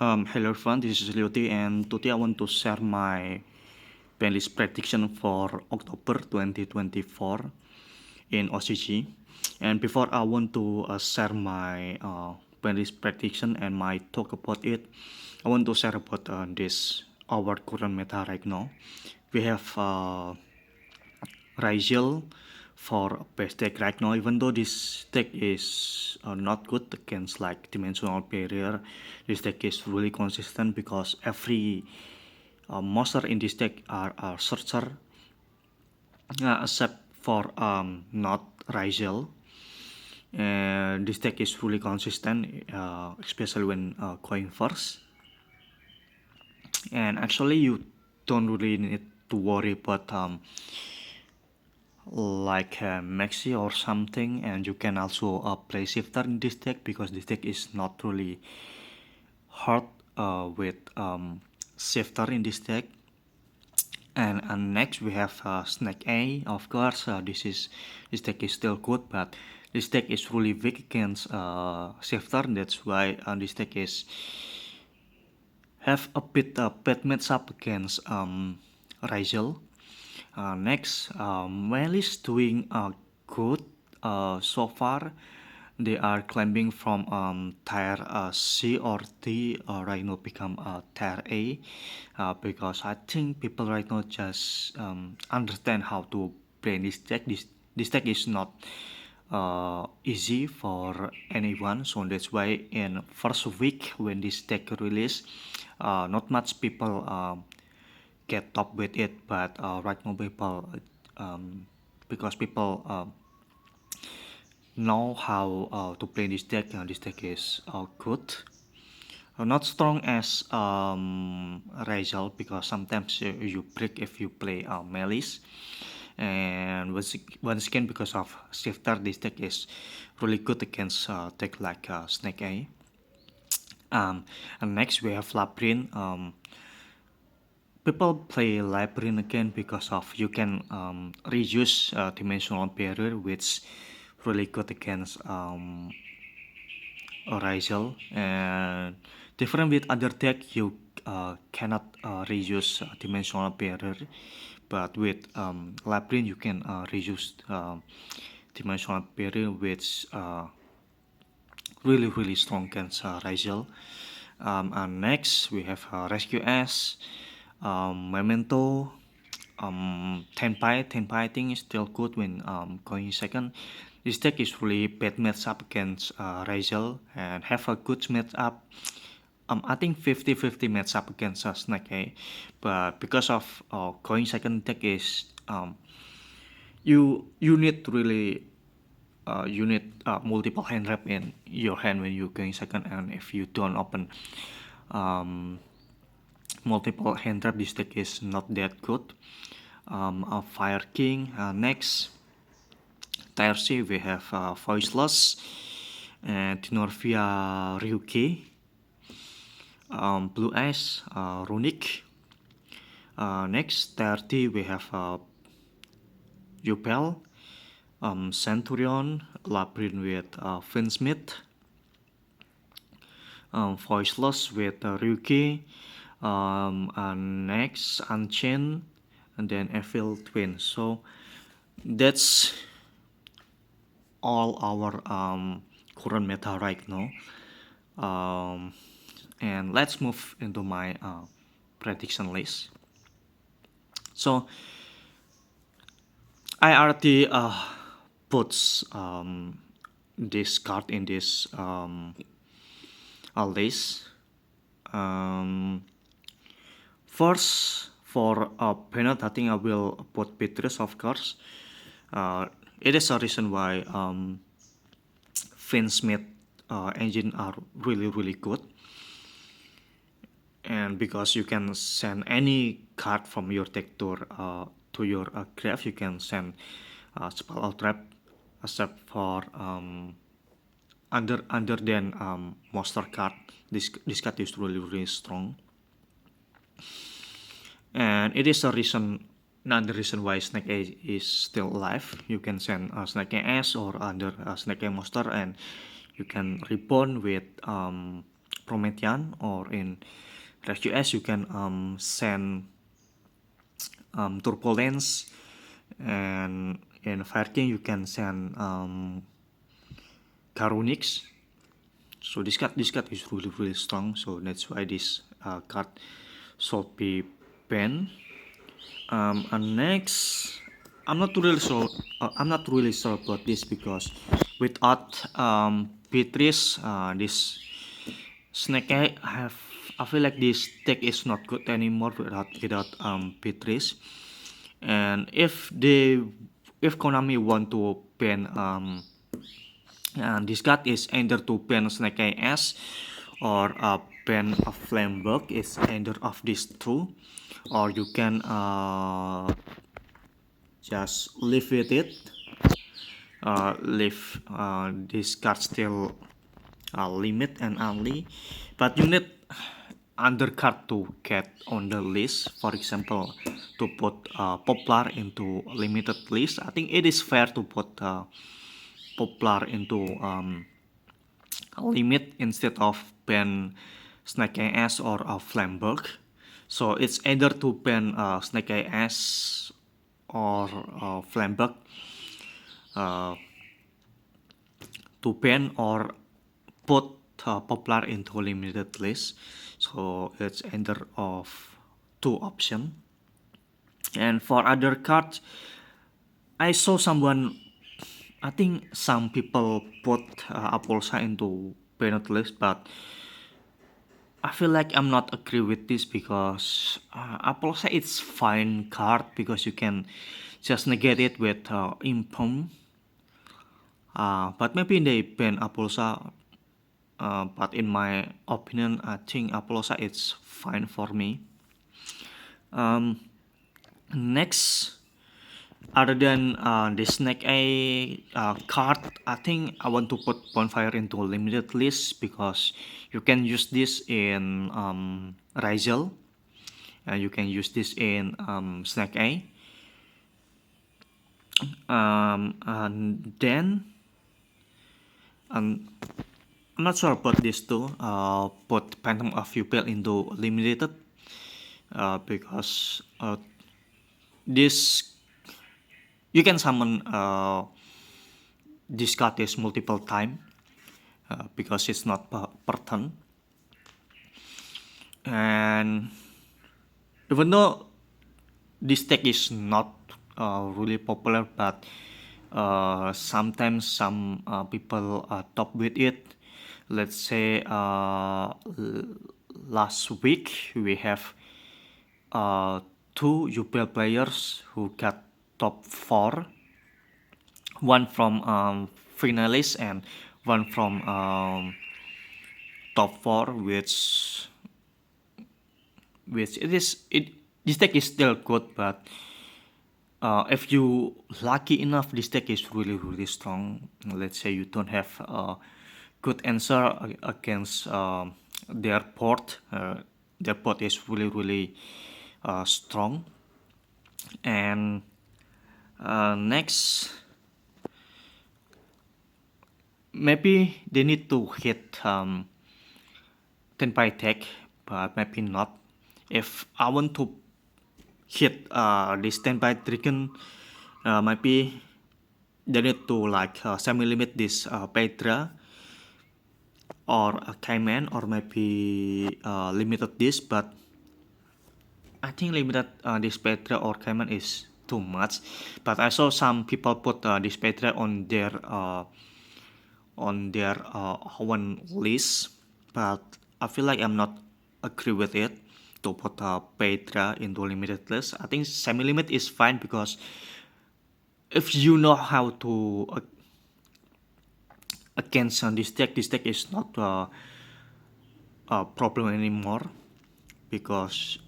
Hello everyone, this is Lioti and today I want to share my Banlist prediction for October 2024 in OCG. And before I want to share my Banlist prediction and my talk about it, I want to share about this our current meta right now. We have Rigel for best deck right now, even though this deck is not good against like dimensional barrier. This deck is really consistent because every monster in this deck are searcher, except for not Rigel. And this deck is really consistent, especially when going first. And actually, you don't really need to worry about like Maxi or something, and you can also play Shifter in this deck because this deck is not really hard with Shifter in this deck. And next we have Snake A. Of course, this deck is still good, but this deck is really weak against Shifter. That's why this deck is have a bit bad matchup against Rigel. Next, Banlist doing good so far. They are climbing from tier C or D right now become tier A because I think people right now just understand how to play this deck. This deck is not easy for anyone, so that's why in first week when this deck release, not much people get top with it, but right now people because people know how to play this deck. This deck is good, not strong as Rizal because sometimes you break if you play Melis. And once again, because of Shifter, this deck is really good against deck like Snake A. And next we have Labyrinth. People play Labyrinth again because of you can reuse dimensional barrier, which really good against Rizal. And different with other deck, you cannot reuse dimensional barrier, but with Labyrinth you can reuse dimensional barrier, which really strong against Rizal. And next we have Rescue S, Memento, Tenpai. Tenpai I think is still good when going second. This deck is really bad matchup against Rizal and have a good matchup. I think 50-50 matchup against Snake A, but because of going second deck is you need really you need multiple hand wrap in your hand when you're going second, and if you don't open multiple hand wrap, this deck is not that good. Fire King. Next, tier C we have Voiceless and Dinorvia Ryuki. Blue Eyes, Runic. Next, tier D we have Yubel, Centurion, Labyrinth with Finsmith, Voiceless with Ryuki, and next Unchained, and then Evil Twin. So that's all our current meta right now. And let's move into my prediction list. So I already put this card in this list. First, for Bennett, I think I will put Beatrice, of course. It is a reason why Finsmith engine are really good, and because you can send any card from your deck to your grave, you can send spell out trap, except for under than monster card. This card is really strong, and it is a reason. Another reason why Snake A is still alive. You can send Snake A S or under Snake A monster, and you can reborn with Promethean, or in RxJS you can send turbulence, and in Fireking you can send Carunix. So this card is really strong, so that's why this card should be banned. And next, I'm not really sure. I'm not really sure about this because without Beatrice, this Snake Eye I feel like this deck is not good anymore without Beatrice. And if Konami want to ban this card is either to ban Snake Eye S or ban a Flamberg, is either of these two, or you can just live with it, leave this card still limit and only, but you need undercard to get on the list. For example, to put Poplar into limited list, I think it is fair to put Poplar into limit instead of ban Snake AS or Flamberg. So it's either to ban Snake AS or Flamberg to ban or put Poplar into limited list. So it's either of two options. And for other cards, I saw someone, I think some people put Apolsa into banned list, but I feel like I'm not agree with this because Apolsa it's fine card because you can just negate it with Impom. But maybe they ban Apolsa. But in my opinion, I think Apolsa it's fine for me. Next, other than the Snake Eye card, I think I want to put Bonfire into limited list because you can use this in Rizal, and you can use this in Snake Eye. And then I'm not sure about this too. Put Phantom of Pupil into limited because this you can summon this card is multiple time because it's not per turn. And even though this deck is not really popular, but sometimes some people top with it. Let's say last week we have two UPL players who got top 4, one from finalist and one from top 4, which this deck is still good, but if you lucky enough, this deck is really strong. Let's say you don't have a good answer against their port. Their port is really strong. And next, maybe they need to hit Tenpai tech, but maybe not. If I want to hit this Tenpai Dragon, maybe they need to like semi-limit this Petra or a Cayman, or maybe limited this, but I think limited this Petra or Cayman is too much. But I saw some people put this Petra on their own list, but I feel like I'm not agree with it to put Petra into limited list. I think semi-limit is fine because if you know how to against this deck is not a problem anymore, because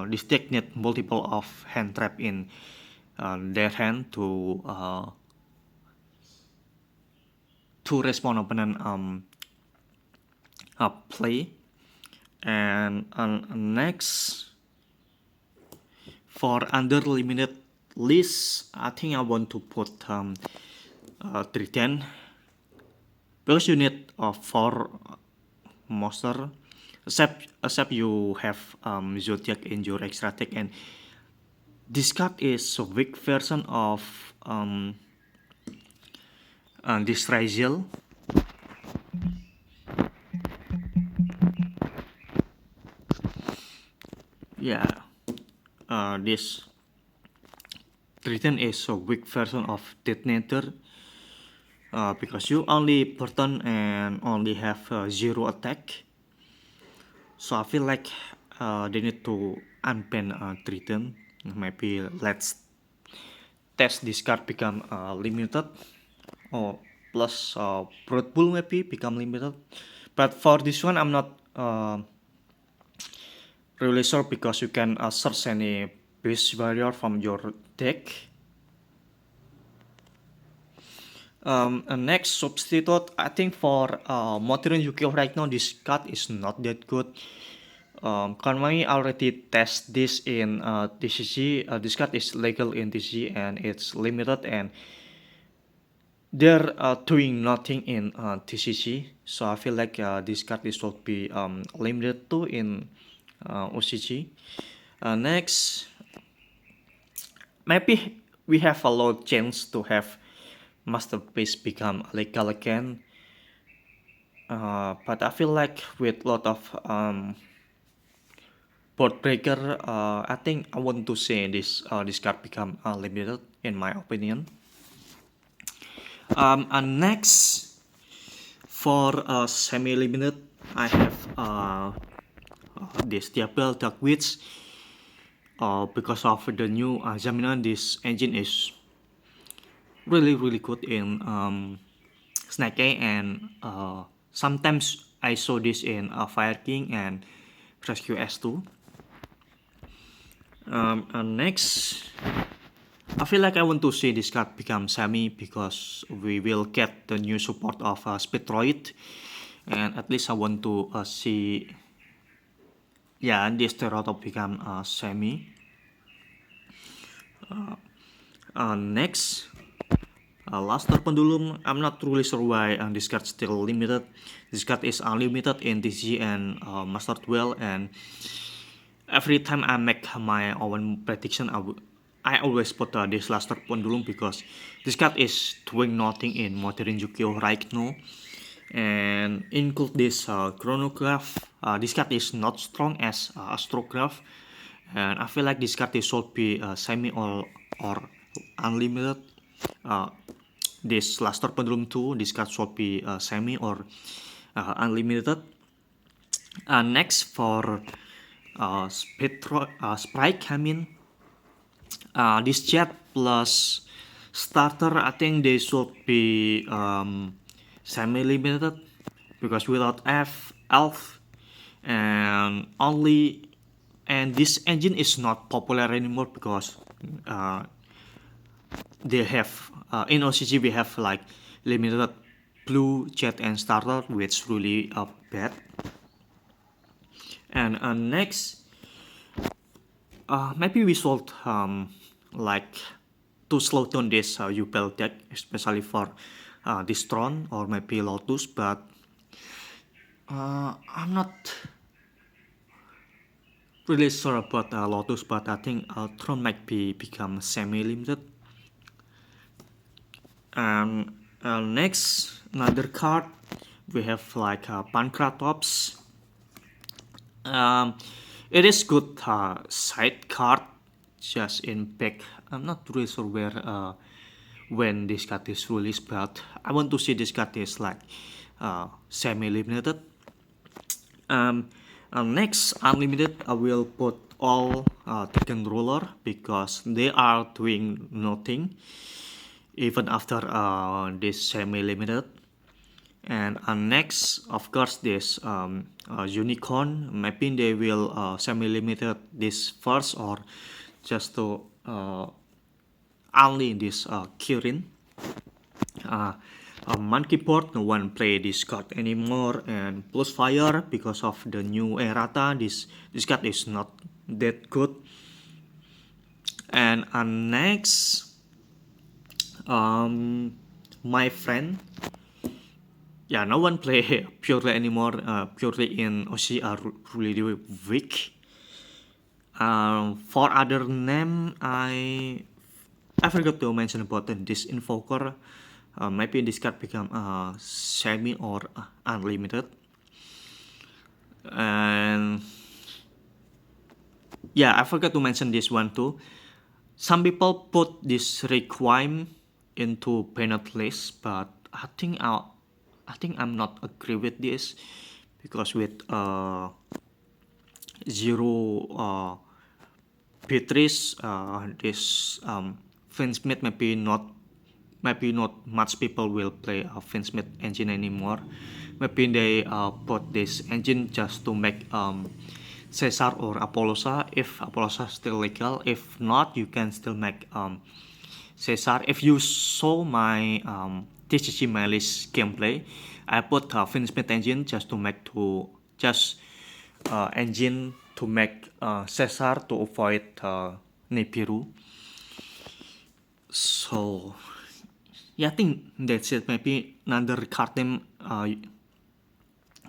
this deck need multiple of hand trap in their hand to respond opponent play. And next, for under limited list, I think I want to put 310 because you need 4 monster except you have Zodiac in your extra deck, and this card is a weak version of this Raziel. Yeah, this Triton is a weak version of Detonator because you only burn and only have zero attack. So I feel like they need to unban Triton. Maybe let's test this card become limited, or plus Broad Bull maybe become limited. But for this one, I'm not really sure because you can search any base barrier from your deck. Next substitute, I think for modern Yu-Gi-Oh right now, this card is not that good. Currently, I already test this in TCG. This card is legal in TCG and it's limited, and they're doing nothing in TCG. So I feel like this card is should be limited to in OCG. Next, maybe we have a lot chance to have Masterpiece become legal again. But I feel like with lot of board breaker, I think I want to say this card become limited in my opinion. And next, for semi-limited, I have this Diablo Dark Witch. Because of the new Zamina, this engine is really good in Snake Eye, and sometimes I saw this in Fire King and Rescue S2. And next, I feel like I want to see this card become semi because we will get the new support of Spectroid, and at least I want to see, yeah, this Terrotop become semi. Next, Luster Pendulum. I'm not really sure why this card still limited. This card is unlimited in TCG and Master Duel, and every time I make my own prediction, I always put this Luster Pendulum because this card is doing nothing in modern Yu-Gi-Oh right now. And include this Chronograph. This card is not strong as Astrograph, and I feel like this card should be semi or unlimited. This Luster Pendulum 2, this card should be semi or unlimited. Next, for Sprite, I mean, this Jet plus starter, I think they should be semi-limited because without Elf and only, and this engine is not popular anymore because they have in OCG we have like limited blue Jet and starter, which really bad. And next, maybe we should like to slow down this Yubel deck, especially for this Tron or maybe Lotus, but I'm not really sure about Lotus, but I think Tron might become semi-limited. And next, another card, we have like Pancratops. It is good side card, just in back. I'm not really sure where when this card is released, but I want to see this card is like semi-limited. Next, unlimited, I will put all Tekken Roller because they are doing nothing even after this semi-limited. And next, of course, this Unicorn. Maybe they will semi-limited this first, or just to only this Kirin. Monkey Board, no one play this card anymore, and plus Fire because of the new errata. This card is not that good. And next, my friend. yeah, no one play purely anymore. Purely in OC are really weak. For other name, I forgot to mention about this invoker. Maybe this card become semi or unlimited. And yeah, I forgot to mention this one too. Some people put this requiem into banned list, but I think I'm not agree with this because with zero Beatrice, this Finsmith maybe not much people will play a Finsmith engine anymore. Maybe they put this engine just to make Caesar or Apollosa if Apollosa is still legal. If not, you can still make Caesar. If you saw my TCG Malis gameplay, I put Finsmith engine just to make to just engine to make Caesar to avoid Nibiru. So yeah, I think that's it. Maybe another card name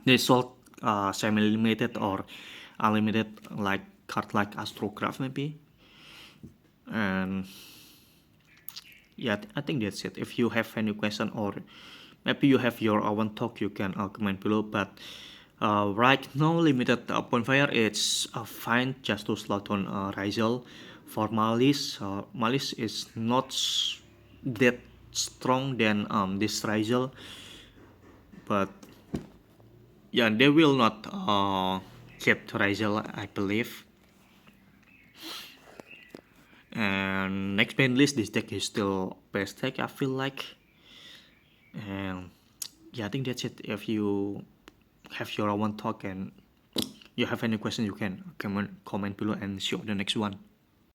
they sold semi-limited or unlimited like card like Astrograph maybe. And yeah, I think that's it. If you have any question or maybe you have your own talk, you can comment below. But right now, limited bonfire it's fine just to slot on Rizal. For Malis, Malis is not that strong than this Rizal, but yeah, they will not keep Rizal, I believe. And next Banlist, this deck is still best deck, I feel like. And yeah, I think that's it. If you have your own talk and you have any question, you can comment below and show the next one.